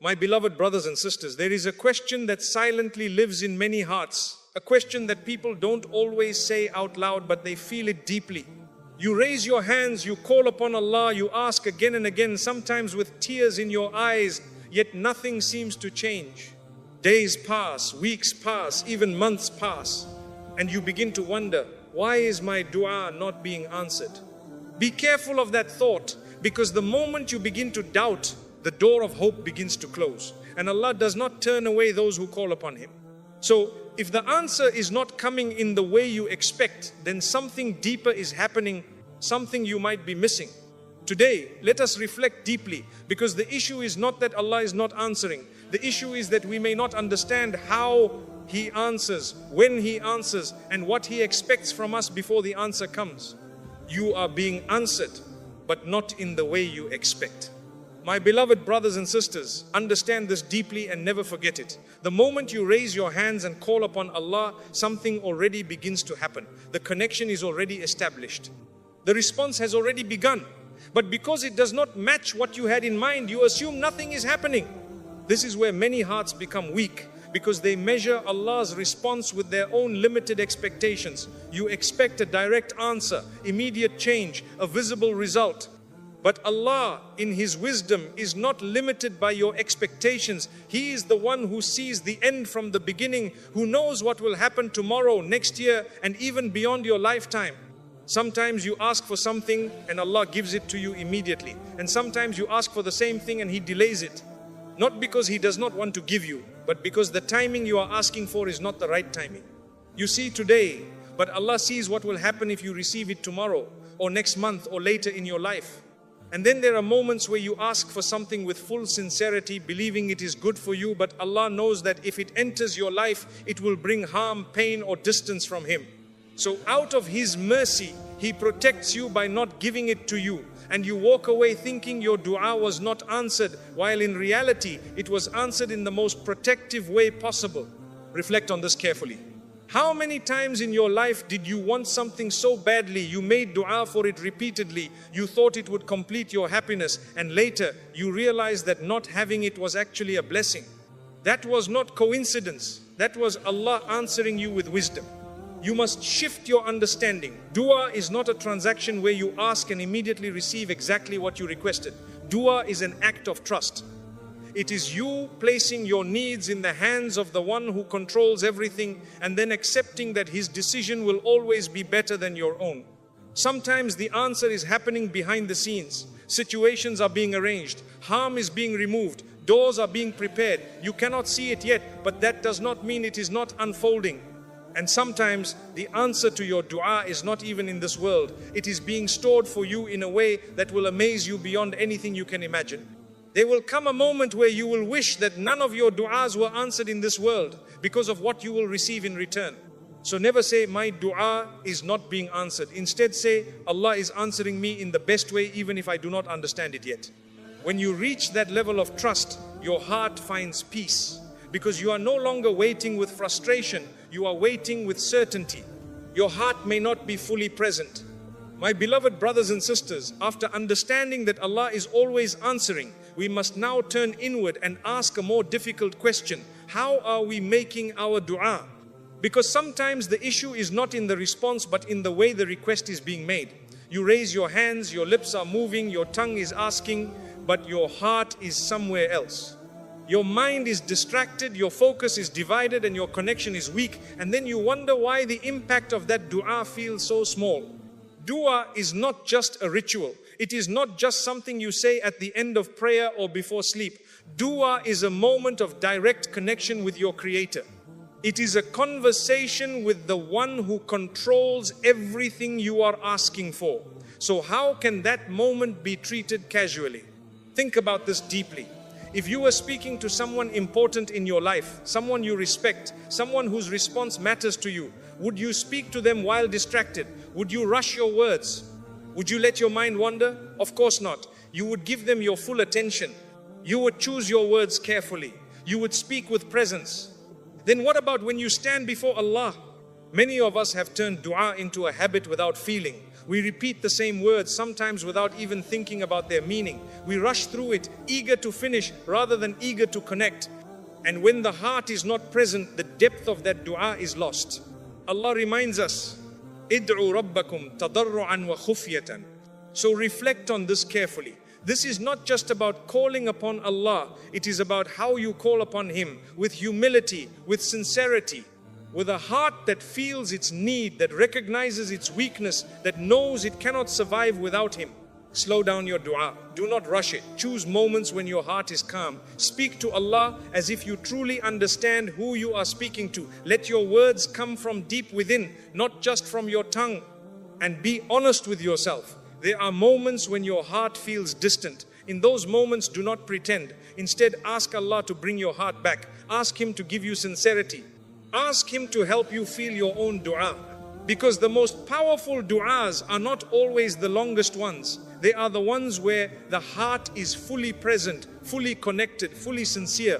My beloved brothers and sisters, there is a question that silently lives in many hearts. A question that people don't always say out loud, but they feel it deeply. You raise your hands, you call upon Allah, you ask again and again, sometimes with tears in your eyes, yet nothing seems to change. Days pass, weeks pass, even months pass, and you begin to wonder, why is my dua not being answered? Be careful of that thought, because the moment you begin to doubt, the door of hope begins to close. And Allah does not turn away those who call upon Him. So, if the answer is not coming in the way you expect, then something deeper is happening, something you might be missing. Today, let us reflect deeply, because the issue is not that Allah is not answering. The issue is that we may not understand how He answers, when He answers, and what He expects from us before the answer comes. You are being answered, but not in the way you expect. My beloved brothers and sisters, understand this deeply and never forget it. The moment you raise your hands and call upon Allah, something already begins to happen. The connection is already established. The response has already begun. But because it does not match what you had in mind, you assume nothing is happening. This is where many hearts become weak, because they measure Allah's response with their own limited expectations. You expect a direct answer, immediate change, a visible result. But Allah, in His wisdom, is not limited by your expectations. He is the one who sees the end from the beginning, who knows what will happen tomorrow, next year, and even beyond your lifetime. Sometimes you ask for something and Allah gives it to you immediately. And sometimes you ask for the same thing and He delays it. Not because He does not want to give you, but because the timing you are asking for is not the right timing. You see today, but Allah sees what will happen if you receive it tomorrow, or next month, or later in your life. And then there are moments where you ask for something with full sincerity, believing it is good for you, but Allah knows that if it enters your life, it will bring harm, pain, or distance from Him. So out of His mercy, He protects you by not giving it to you. And you walk away thinking your dua was not answered, while in reality, it was answered in the most protective way possible. Reflect on this carefully. How many times in your life did you want something so badly, you made dua for it repeatedly, you thought it would complete your happiness, and later you realized that not having it was actually a blessing? That was not coincidence. That was Allah answering you with wisdom. You must shift your understanding. Dua is not a transaction where you ask and immediately receive exactly what you requested. Dua is an act of trust. It is you placing your needs in the hands of the one who controls everything, and then accepting that His decision will always be better than your own. Sometimes the answer is happening behind the scenes. Situations are being arranged. Harm is being removed. Doors are being prepared. You cannot see it yet, but that does not mean it is not unfolding. And sometimes the answer to your dua is not even in this world. It is being stored for you in a way that will amaze you beyond anything you can imagine. There will come a moment where you will wish that none of your du'as were answered in this world because of what you will receive in return. So never say, my dua is not being answered. Instead say, Allah is answering me in the best way even if I do not understand it yet. When you reach that level of trust, your heart finds peace, because you are no longer waiting with frustration, you are waiting with certainty. Your heart may not be fully present. My beloved brothers and sisters, after understanding that Allah is always answering, we must now turn inward and ask a more difficult question. How are we making our dua? Because sometimes the issue is not in the response, but in the way the request is being made. You raise your hands, your lips are moving, your tongue is asking, but your heart is somewhere else. Your mind is distracted, your focus is divided, and your connection is weak. And then you wonder why the impact of that dua feels so small. Dua is not just a ritual. It is not just something you say at the end of prayer or before sleep. Dua is a moment of direct connection with your Creator. It is a conversation with the one who controls everything you are asking for. So how can that moment be treated casually? Think about this deeply. If you were speaking to someone important in your life, someone you respect, someone whose response matters to you, would you speak to them while distracted? Would you rush your words? Would you let your mind wander? Of course not. You would give them your full attention. You would choose your words carefully. You would speak with presence. Then what about when you stand before Allah? Many of us have turned dua into a habit without feeling. We repeat the same words, sometimes without even thinking about their meaning. We rush through it, eager to finish rather than eager to connect. And when the heart is not present, the depth of that dua is lost. Allah reminds us, Id'u rabbakum tadarru'an wa khufyatan. So reflect on this carefully. This is not just about calling upon Allah, it is about how you call upon Him, with humility, with sincerity, with a heart that feels its need, that recognizes its weakness, that knows it cannot survive without Him. Slow down your dua. Do not rush it. Choose moments when your heart is calm. Speak to Allah as if you truly understand who you are speaking to. Let your words come from deep within, not just from your tongue. And be honest with yourself. There are moments when your heart feels distant. In those moments, do not pretend. Instead, ask Allah to bring your heart back. Ask Him to give you sincerity. Ask Him to help you feel your own dua. Because the most powerful du'as are not always the longest ones. They are the ones where the heart is fully present, fully connected, fully sincere.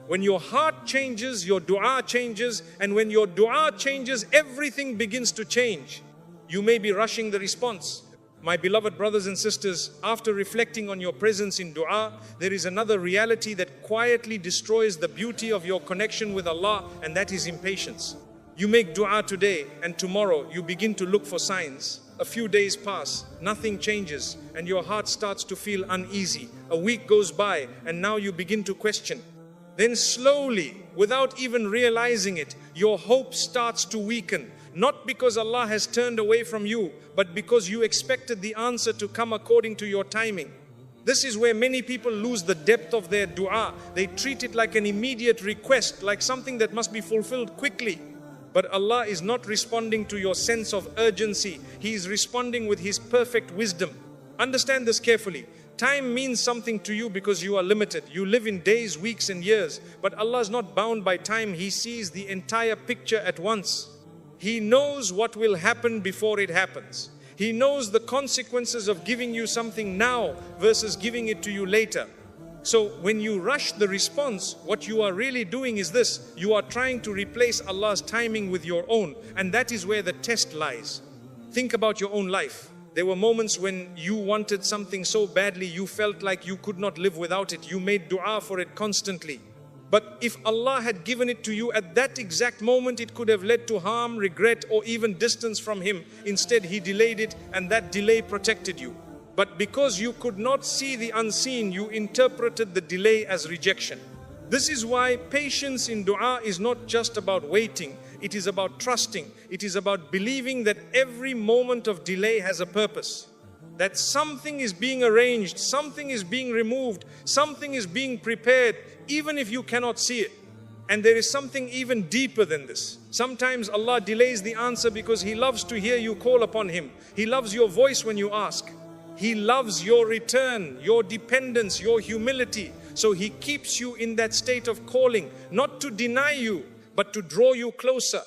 When your heart changes, your dua changes. And when your dua changes, everything begins to change. You may be rushing the response. My beloved brothers and sisters, after reflecting on your presence in dua, there is another reality that quietly destroys the beauty of your connection with Allah, and that is impatience. You make dua today and tomorrow you begin to look for signs. A few days pass, nothing changes, and your heart starts to feel uneasy. A week goes by and now you begin to question. Then slowly, without even realizing it, your hope starts to weaken. Not because Allah has turned away from you, but because you expected the answer to come according to your timing. This is where many people lose the depth of their dua. They treat it like an immediate request, like something that must be fulfilled quickly. But Allah is not responding to your sense of urgency. He is responding with His perfect wisdom. Understand this carefully. Time means something to you because you are limited. You live in days, weeks and years. But Allah is not bound by time. He sees the entire picture at once. He knows what will happen before it happens. He knows the consequences of giving you something now versus giving it to you later. So when you rush the response, what you are really doing is this. You are trying to replace Allah's timing with your own. And that is where the test lies. Think about your own life. There were moments when you wanted something so badly, you felt like you could not live without it. You made dua for it constantly. But if Allah had given it to you at that exact moment, it could have led to harm, regret, or even distance from Him. Instead, He delayed it, and that delay protected you. But because you could not see the unseen, you interpreted the delay as rejection. This is why patience in dua is not just about waiting. It is about trusting. It is about believing that every moment of delay has a purpose. That something is being arranged, something is being removed, something is being prepared, even if you cannot see it. And there is something even deeper than this. Sometimes Allah delays the answer because He loves to hear you call upon Him. He loves your voice when you ask. He loves your return, your dependence, your humility. So He keeps you in that state of calling, not to deny you, but to draw you closer.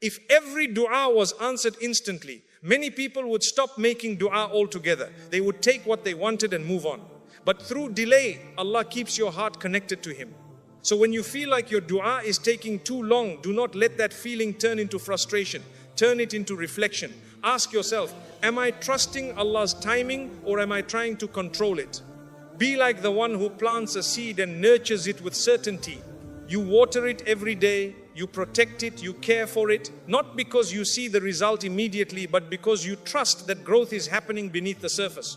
If every dua was answered instantly, many people would stop making dua altogether. They would take what they wanted and move on. But through delay, Allah keeps your heart connected to Him. So when you feel like your dua is taking too long, do not let that feeling turn into frustration. Turn it into reflection. Ask yourself, am I trusting Allah's timing or am I trying to control it? Be like the one who plants a seed and nurtures it with certainty. You water it every day, you protect it, you care for it, not because you see the result immediately, but because you trust that growth is happening beneath the surface.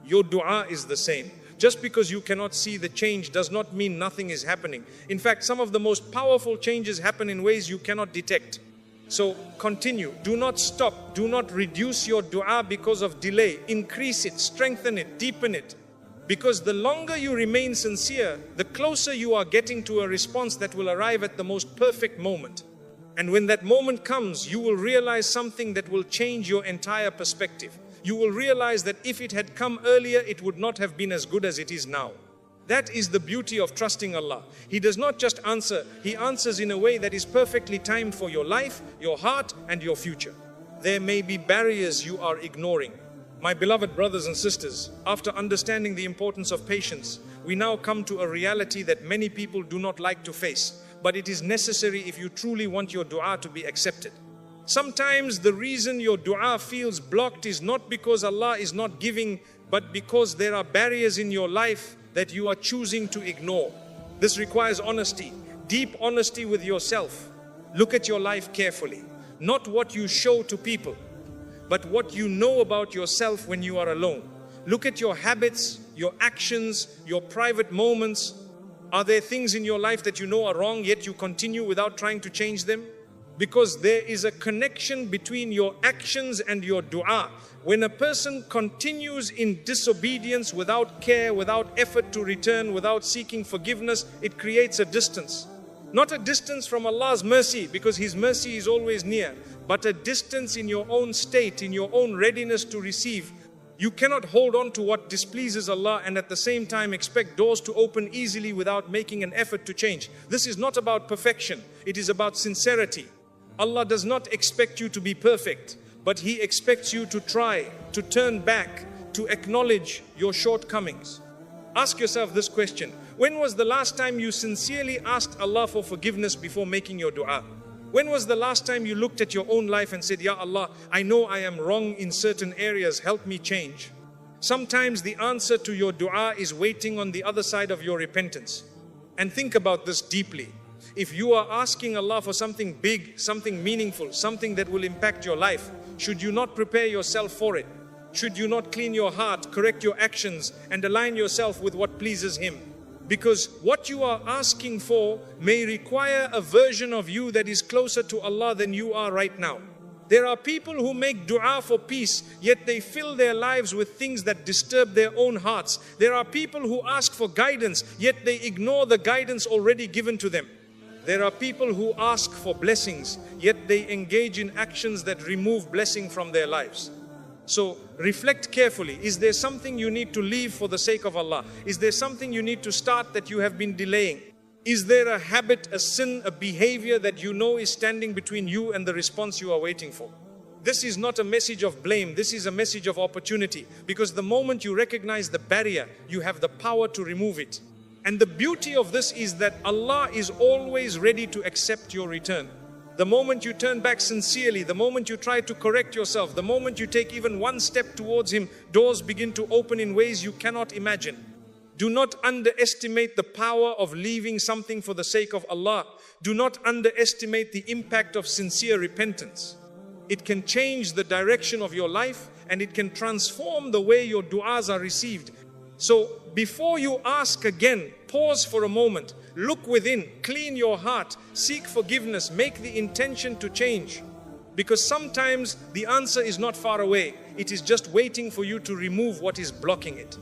Your dua is the same. Just because you cannot see the change does not mean nothing is happening. In fact, some of the most powerful changes happen in ways you cannot detect. So continue. Do not stop. Do not reduce your dua because of delay. Increase it, strengthen it, deepen it. Because the longer you remain sincere, the closer you are getting to a response that will arrive at the most perfect moment. And when that moment comes, you will realize something that will change your entire perspective. You will realize that if it had come earlier, it would not have been as good as it is now. That is the beauty of trusting Allah. He does not just answer, He answers in a way that is perfectly timed for your life, your heart, and your future. There may be barriers you are ignoring. My beloved brothers and sisters, after understanding the importance of patience, we now come to a reality that many people do not like to face, but it is necessary if you truly want your dua to be accepted. Sometimes the reason your dua feels blocked is not because Allah is not giving, but because there are barriers in your life that you are choosing to ignore. This requires honesty, deep honesty with yourself. Look at your life carefully. Not what you show to people, but what you know about yourself when you are alone. Look at your habits, your actions, your private moments. Are there things in your life that you know are wrong, yet you continue without trying to change them? Because there is a connection between your actions and your dua. When a person continues in disobedience without care, without effort to return, without seeking forgiveness, it creates a distance. Not a distance from Allah's mercy, because His mercy is always near, but a distance in your own state, in your own readiness to receive. You cannot hold on to what displeases Allah and at the same time expect doors to open easily without making an effort to change. This is not about perfection, it is about sincerity. Allah does not expect you to be perfect, but He expects you to try, to turn back, to acknowledge your shortcomings. Ask yourself this question: when was the last time you sincerely asked Allah for forgiveness before making your dua? When was the last time you looked at your own life and said, Ya Allah, I know I am wrong in certain areas, help me change? Sometimes the answer to your dua is waiting on the other side of your repentance. And think about this deeply. If you are asking Allah for something big, something meaningful, something that will impact your life, should you not prepare yourself for it? Should you not clean your heart, correct your actions, and align yourself with what pleases Him? Because what you are asking for may require a version of you that is closer to Allah than you are right now. There are people who make dua for peace, yet they fill their lives with things that disturb their own hearts. There are people who ask for guidance, yet they ignore the guidance already given to them. There are people who ask for blessings, yet they engage in actions that remove blessing from their lives. So reflect carefully. Is there something you need to leave for the sake of Allah? Is there something you need to start that you have been delaying? Is there a habit, a sin, a behavior that you know is standing between you and the response you are waiting for? This is not a message of blame. This is a message of opportunity. Because the moment you recognize the barrier, you have the power to remove it. And the beauty of this is that Allah is always ready to accept your return. The moment you turn back sincerely, the moment you try to correct yourself, the moment you take even one step towards Him, doors begin to open in ways you cannot imagine. Do not underestimate the power of leaving something for the sake of Allah. Do not underestimate the impact of sincere repentance. It can change the direction of your life and it can transform the way your du'as are received. So before you ask again, pause for a moment, look within, clean your heart, seek forgiveness, make the intention to change. Because sometimes the answer is not far away, it is just waiting for you to remove what is blocking it.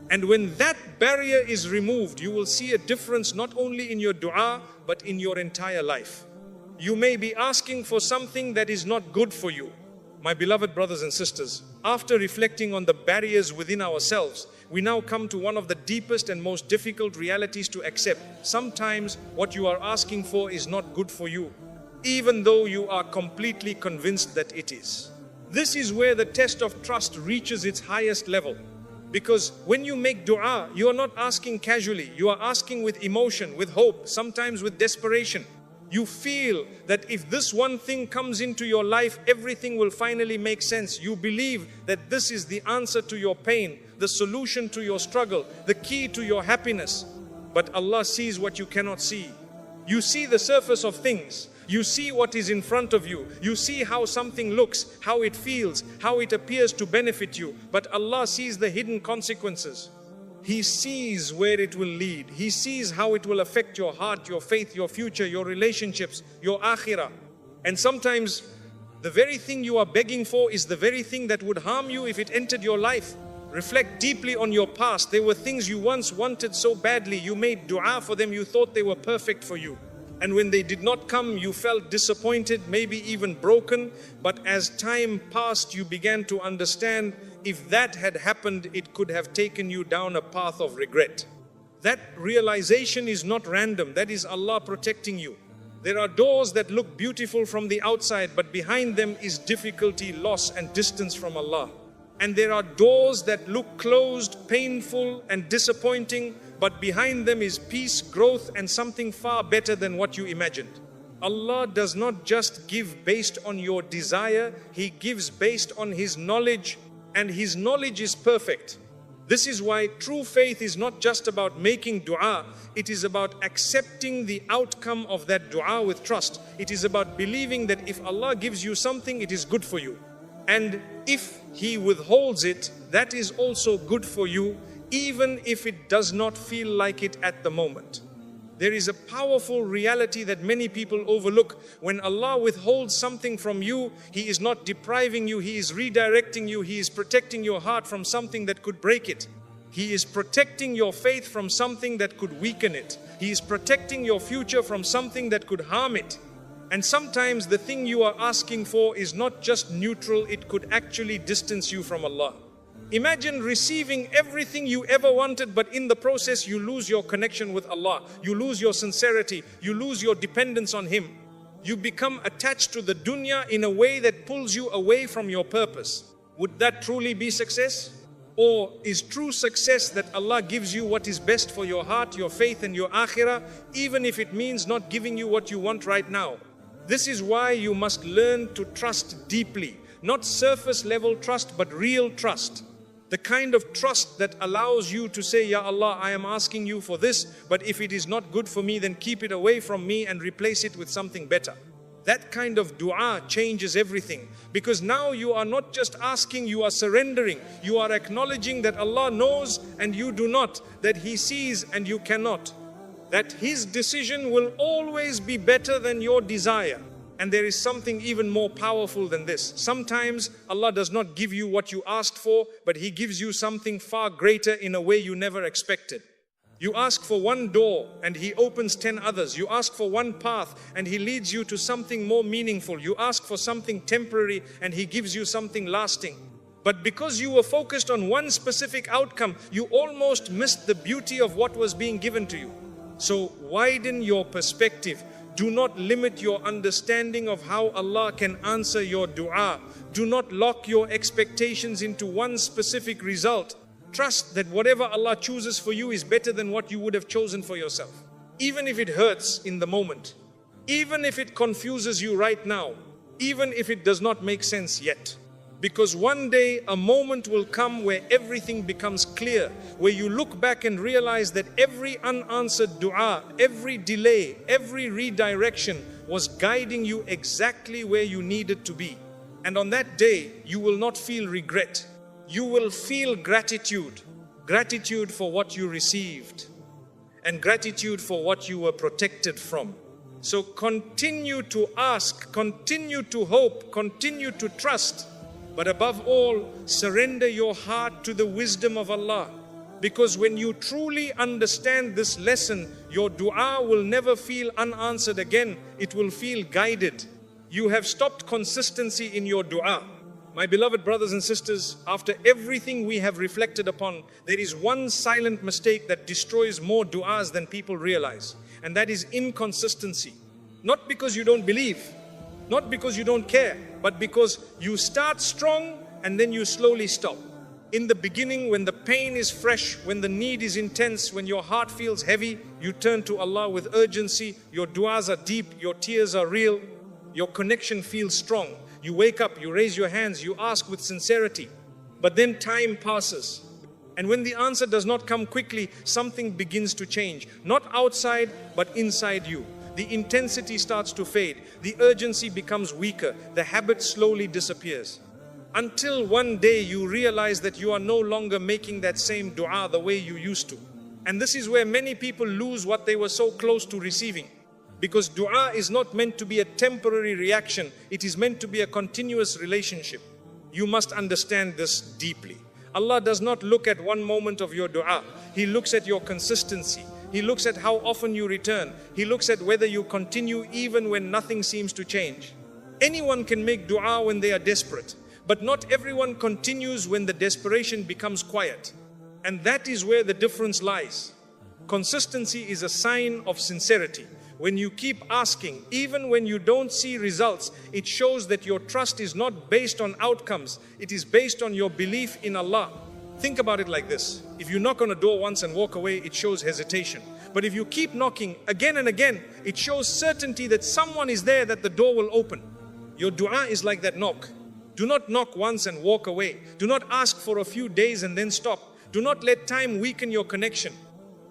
And when that barrier is removed, you will see a difference not only in your dua, but in your entire life. You may be asking for something that is not good for you. My beloved brothers and sisters, after reflecting on the barriers within ourselves, we now come to one of the deepest and most difficult realities to accept. Sometimes what you are asking for is not good for you, even though you are completely convinced that it is. This is where the test of trust reaches its highest level. Because when you make dua, you are not asking casually, you are asking with emotion, with hope, sometimes with desperation. You feel that if this one thing comes into your life, everything will finally make sense. You believe that this is the answer to your pain, the solution to your struggle, the key to your happiness. But Allah sees what you cannot see. You see the surface of things. You see what is in front of you. You see how something looks, how it feels, how it appears to benefit you. But Allah sees the hidden consequences. He sees where it will lead. He sees how it will affect your heart, your faith, your future, your relationships, your akhirah. And sometimes the very thing you are begging for is the very thing that would harm you if it entered your life. Reflect deeply on your past. There were things you once wanted so badly. You made dua for them. You thought they were perfect for you. And when they did not come, you felt disappointed, maybe even broken. But as time passed, you began to understand if that had happened, it could have taken you down a path of regret. That realization is not random. That is Allah protecting you. There are doors that look beautiful from the outside, but behind them is difficulty, loss, and distance from Allah. And there are doors that look closed, painful, and disappointing, but behind them is peace, growth, and something far better than what you imagined. Allah does not just give based on your desire, He gives based on His knowledge, and His knowledge is perfect. This is why true faith is not just about making dua, it is about accepting the outcome of that dua with trust. It is about believing that if Allah gives you something, it is good for you. And if He withholds it, that is also good for you, even if it does not feel like it at the moment. There is a powerful reality that many people overlook. When Allah withholds something from you, He is not depriving you, He is redirecting you, He is protecting your heart from something that could break it. He is protecting your faith from something that could weaken it. He is protecting your future from something that could harm it. And sometimes the thing you are asking for is not just neutral, it could actually distance you from Allah. Imagine receiving everything you ever wanted, but in the process you lose your connection with Allah. You lose your sincerity. You lose your dependence on Him. You become attached to the dunya in a way that pulls you away from your purpose. Would that truly be success? Or is true success that Allah gives you what is best for your heart, your faith and your akhirah, even if it means not giving you what you want right now? This is why you must learn to trust deeply. Not surface level trust, but real trust. The kind of trust that allows you to say, Ya Allah, I am asking you for this, but if it is not good for me, then keep it away from me and replace it with something better. That kind of dua changes everything, because now you are not just asking, you are surrendering. You are acknowledging that Allah knows and you do not, that He sees and you cannot, that His decision will always be better than your desire. And there is something even more powerful than this. Sometimes Allah does not give you what you asked for, but He gives you something far greater in a way you never expected. You ask for one door and He opens 10 others. You ask for one path and He leads you to something more meaningful. You ask for something temporary and He gives you something lasting. But because you were focused on one specific outcome, you almost missed the beauty of what was being given to you. So widen your perspective. Do not limit your understanding of how Allah can answer your dua. Do not lock your expectations into one specific result. Trust that whatever Allah chooses for you is better than what you would have chosen for yourself. Even if it hurts in the moment, even if it confuses you right now, even if it does not make sense yet. Because one day a moment will come where everything becomes clear, where you look back and realize that every unanswered dua, every delay, every redirection was guiding you exactly where you needed to be. And on that day, you will not feel regret. You will feel gratitude. Gratitude for what you received and gratitude for what you were protected from. So continue to ask, continue to hope, continue to trust. But above all, surrender your heart to the wisdom of Allah. Because when you truly understand this lesson, your dua will never feel unanswered again. It will feel guided. You have stopped consistency in your dua. My beloved brothers and sisters, after everything we have reflected upon, there is one silent mistake that destroys more du'as than people realize. And that is inconsistency. Not because you don't believe, not because you don't care, but because you start strong and then you slowly stop. In the beginning, when the pain is fresh, when the need is intense, when your heart feels heavy, you turn to Allah with urgency. Your du'as are deep, your tears are real, your connection feels strong. You wake up, you raise your hands, you ask with sincerity. But then time passes. And when the answer does not come quickly, something begins to change. Not outside, but inside you. The intensity starts to fade. The urgency becomes weaker. The habit slowly disappears. Until one day you realize that you are no longer making that same dua the way you used to. And this is where many people lose what they were so close to receiving. Because dua is not meant to be a temporary reaction. It is meant to be a continuous relationship. You must understand this deeply. Allah does not look at one moment of your dua. He looks at your consistency. He looks at how often you return. He looks at whether you continue even when nothing seems to change. Anyone can make dua when they are desperate. But not everyone continues when the desperation becomes quiet. And that is where the difference lies. Consistency is a sign of sincerity. When you keep asking, even when you don't see results, it shows that your trust is not based on outcomes. It is based on your belief in Allah. Think about it like this. If you knock on a door once and walk away, it shows hesitation. But if you keep knocking again and again, it shows certainty that someone is there, that the door will open. Your dua is like that knock. Do not knock once and walk away. Do not ask for a few days and then stop. Do not let time weaken your connection.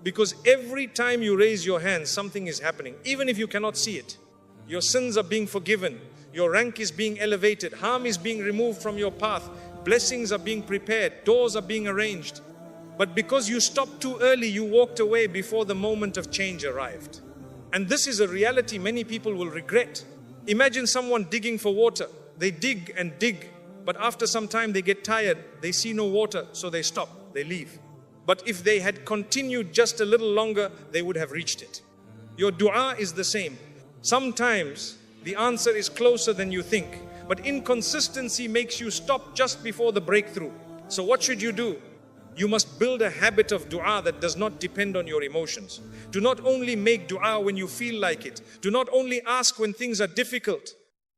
Because every time you raise your hands, something is happening, even if you cannot see it. Your sins are being forgiven. Your rank is being elevated. Harm is being removed from your path. Blessings are being prepared. Doors are being arranged. But because you stopped too early, you walked away before the moment of change arrived. And this is a reality many people will regret. Imagine someone digging for water. They dig and dig, but after some time they get tired. They see no water, so they stop, they leave. But if they had continued just a little longer, they would have reached it. Your dua is the same. Sometimes the answer is closer than you think, but inconsistency makes you stop just before the breakthrough. So what should you do? You must build a habit of dua that does not depend on your emotions. Do not only make dua when you feel like it. Do not only ask when things are difficult.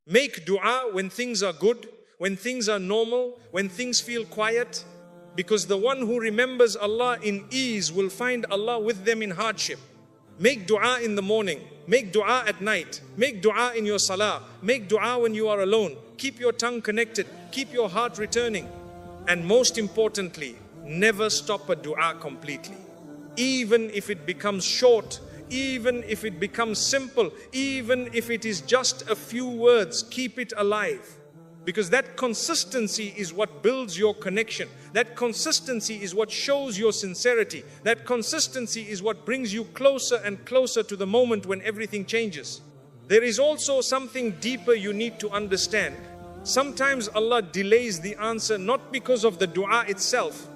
Make dua when things are good, when things are normal, when things feel quiet. Because the one who remembers Allah in ease will find Allah with them in hardship. Make dua in the morning. Make dua at night. Make dua in your salah. Make dua when you are alone. Keep your tongue connected. Keep your heart returning. And most importantly, never stop a dua completely. Even if it becomes short, even if it becomes simple, even if it is just a few words, keep it alive. Because that consistency is what builds your connection. That consistency is what shows your sincerity. That consistency is what brings you closer and closer to the moment when everything changes. There is also something deeper you need to understand. Sometimes Allah delays the answer not because of the dua itself,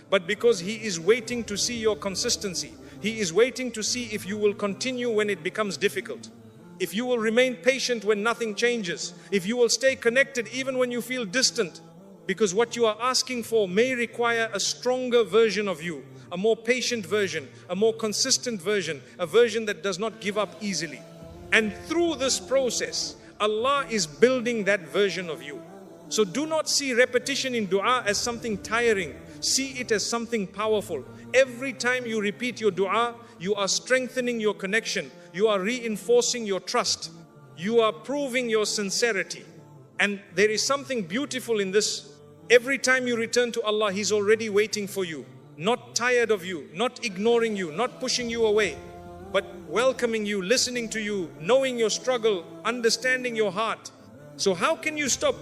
but because He is waiting to see your consistency. He is waiting to see if you will continue when it becomes difficult. If you will remain patient when nothing changes. If you will stay connected even when you feel distant. Because what you are asking for may require a stronger version of you. A more patient version. A more consistent version. A version that does not give up easily. And through this process, Allah is building that version of you. So do not see repetition in dua as something tiring. See it as something powerful. Every time you repeat your dua, you are strengthening your connection. You are reinforcing your trust. You are proving your sincerity. And there is something beautiful in this. Every time you return to Allah, He's already waiting for you. Not tired of you, not ignoring you, not pushing you away, but welcoming you, listening to you, knowing your struggle, understanding your heart. So how can you stop?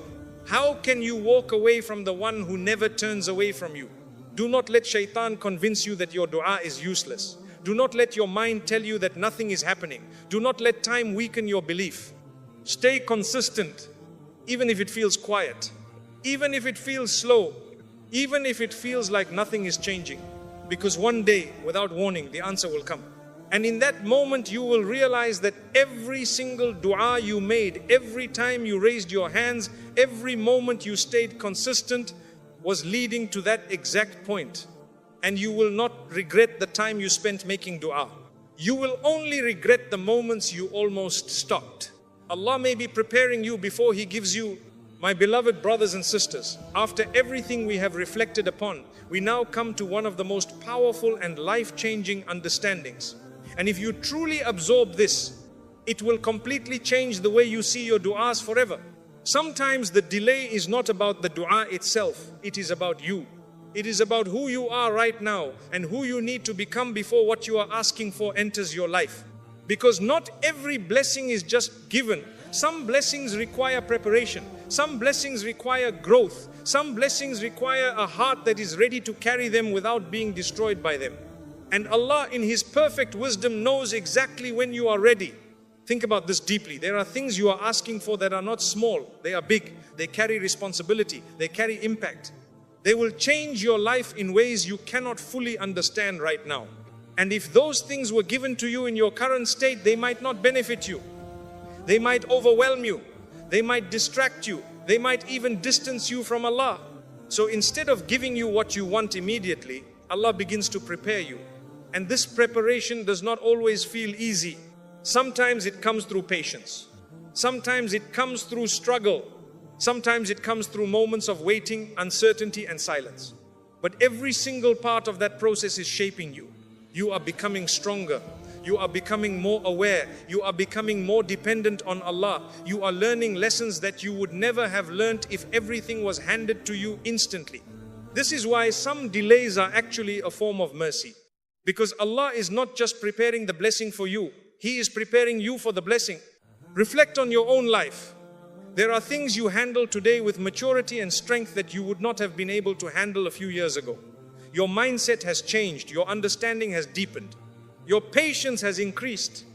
How can you walk away from the one who never turns away from you? Do not let shaitan convince you that your dua is useless. Do not let your mind tell you that nothing is happening. Do not let time weaken your belief. Stay consistent, even if it feels quiet, even if it feels slow, even if it feels like nothing is changing. Because one day, without warning, the answer will come. And in that moment, you will realize that every single dua you made, every time you raised your hands, every moment you stayed consistent was leading to that exact point. And you will not regret the time you spent making dua. You will only regret the moments you almost stopped. Allah may be preparing you before He gives you. My beloved brothers and sisters, after everything we have reflected upon, we now come to one of the most powerful and life-changing understandings. And if you truly absorb this, it will completely change the way you see your du'as forever. Sometimes the delay is not about the dua itself, it is about you. It is about who you are right now and who you need to become before what you are asking for enters your life. Because not every blessing is just given. Some blessings require preparation. Some blessings require growth. Some blessings require a heart that is ready to carry them without being destroyed by them. And Allah in His perfect wisdom knows exactly when you are ready. Think about this deeply. There are things you are asking for that are not small. They are big. They carry responsibility. They carry impact. They will change your life in ways you cannot fully understand right now. And if those things were given to you in your current state, they might not benefit you. They might overwhelm you. They might distract you. They might even distance you from Allah. So instead of giving you what you want immediately, Allah begins to prepare you. And this preparation does not always feel easy. Sometimes it comes through patience. Sometimes it comes through struggle. Sometimes it comes through moments of waiting, uncertainty and silence. But every single part of that process is shaping you. You are becoming stronger. You are becoming more aware. You are becoming more dependent on Allah. You are learning lessons that you would never have learnt if everything was handed to you instantly. This is why some delays are actually a form of mercy. Because Allah is not just preparing the blessing for you, He is preparing you for the blessing. Reflect on your own life. There are things you handle today with maturity and strength that you would not have been able to handle a few years ago. Your mindset has changed. Your understanding has deepened. Your patience has increased.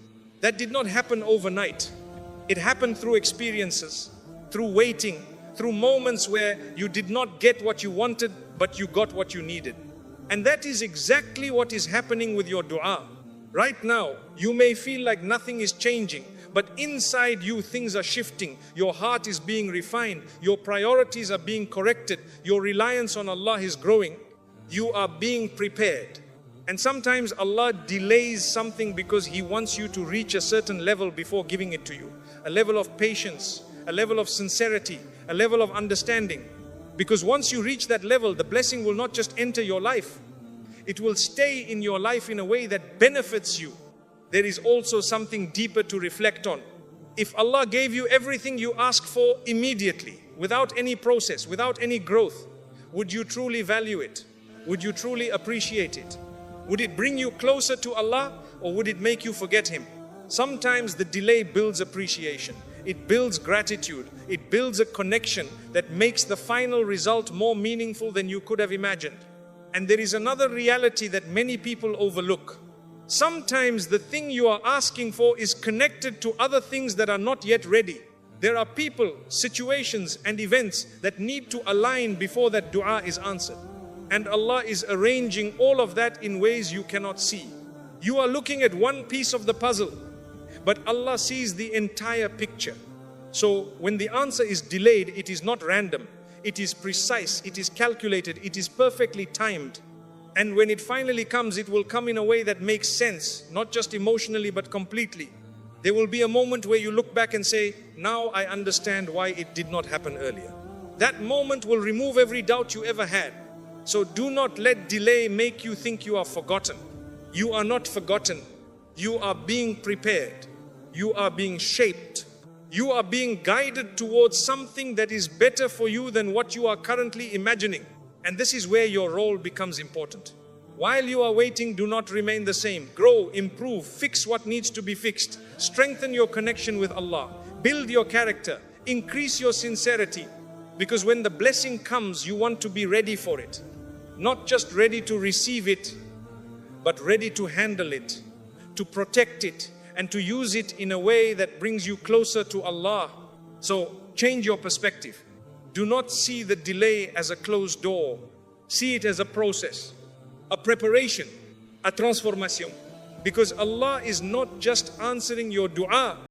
That did not happen overnight. It happened through experiences, through waiting, through moments where you did not get what you wanted, but you got what you needed. And that is exactly what is happening with your dua. Right now, you may feel like nothing is changing, but inside you things are shifting. Your heart is being refined. Your priorities are being corrected. Your reliance on Allah is growing. You are being prepared. And sometimes Allah delays something because He wants you to reach a certain level before giving it to you. A level of patience, a level of sincerity, a level of understanding. Because once you reach that level, the blessing will not just enter your life. It will stay in your life in a way that benefits you. There is also something deeper to reflect on. If Allah gave you everything you asked for immediately, without any process, without any growth, would you truly value it? Would you truly appreciate it? Would it bring you closer to Allah, or would it make you forget Him? Sometimes the delay builds appreciation. It builds gratitude. It builds a connection that makes the final result more meaningful than you could have imagined. And there is another reality that many people overlook. Sometimes the thing you are asking for is connected to other things that are not yet ready. There are people, situations and events that need to align before that dua is answered. And Allah is arranging all of that in ways you cannot see. You are looking at one piece of the puzzle, but Allah sees the entire picture. So when the answer is delayed, it is not random. It is precise, it is calculated, it is perfectly timed. And when it finally comes, it will come in a way that makes sense, not just emotionally, but completely. There will be a moment where you look back and say, now I understand why it did not happen earlier. That moment will remove every doubt you ever had. So do not let delay make you think you are forgotten. You are not forgotten. You are being prepared. You are being shaped. You are being guided towards something that is better for you than what you are currently imagining. And this is where your role becomes important. While you are waiting, do not remain the same. Grow, improve, fix what needs to be fixed. Strengthen your connection with Allah. Build your character. Increase your sincerity. Because when the blessing comes, you want to be ready for it. Not just ready to receive it, but ready to handle it, to protect it, and to use it in a way that brings you closer to Allah. So change your perspective. Do not see the delay as a closed door. See it as a process, a preparation, a transformation. Because Allah is not just answering your dua,